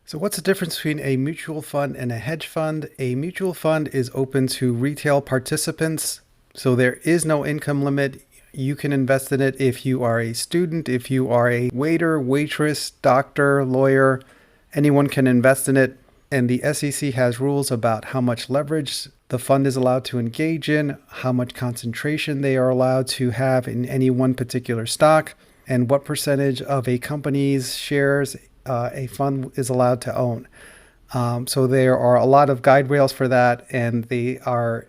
So what's the difference between a mutual fund and a hedge fund? A mutual fund is open to retail participants, so there is no income limit. You can invest in it if you are a student, if you are a waiter, waitress, doctor, lawyer, anyone can invest in it. And the SEC has rules about how much leverage the fund is allowed to engage in, how much concentration they are allowed to have in any one particular stock, and what percentage of a company's shares a fund is allowed to own. So there are a lot of guide rails for that, and they are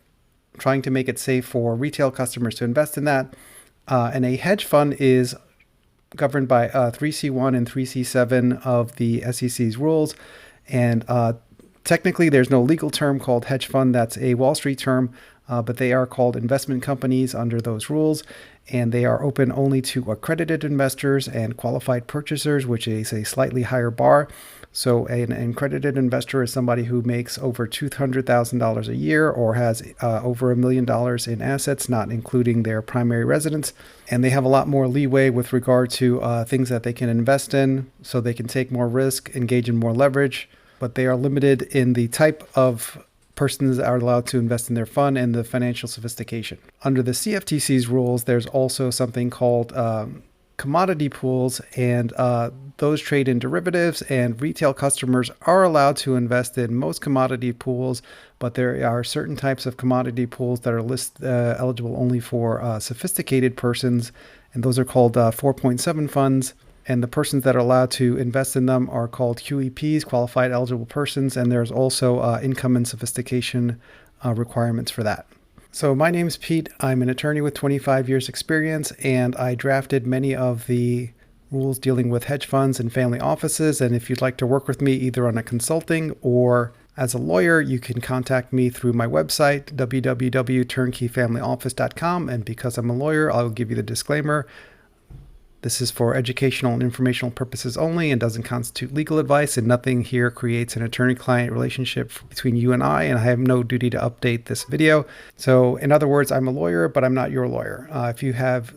trying to make it safe for retail customers to invest in that. And a hedge fund is governed by 3C1 and 3C7 of the SEC's rules. And technically, there's no legal term called hedge fund. That's a Wall Street term, but they are called investment companies under those rules. And they are open only to accredited investors and qualified purchasers, which is a slightly higher bar. So an accredited investor is somebody who makes over $200,000 a year or has over $1 million in assets, not including their primary residence. And they have a lot more leeway with regard to things that they can invest in, so they can take more risk, engage in more leverage, but they are limited in the type of persons that are allowed to invest in their fund and the financial sophistication. Under the CFTC's rules, there's also something called commodity pools, and those trade in derivatives, and retail customers are allowed to invest in most commodity pools, but there are certain types of commodity pools that are eligible only for sophisticated persons, and those are called 4.7 funds. And the persons that are allowed to invest in them are called QEPs, qualified eligible persons, and there's also income and sophistication requirements for that. So my name's Pete. I'm an attorney with 25 years experience, and I drafted many of the rules dealing with hedge funds and family offices. And if you'd like to work with me either on a consulting or as a lawyer, you can contact me through my website, www.turnkeyfamilyoffice.com. And because I'm a lawyer, I'll give you the disclaimer. This is for educational and informational purposes only and doesn't constitute legal advice, and nothing here creates an attorney-client relationship between you and I have no duty to update this video. So in other words, I'm a lawyer, but I'm not your lawyer. If you have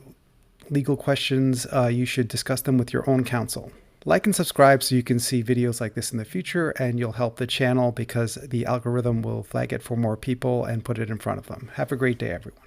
legal questions, you should discuss them with your own counsel. Like and subscribe so you can see videos like this in the future, and you'll help the channel because the algorithm will flag it for more people and put it in front of them. Have a great day, everyone.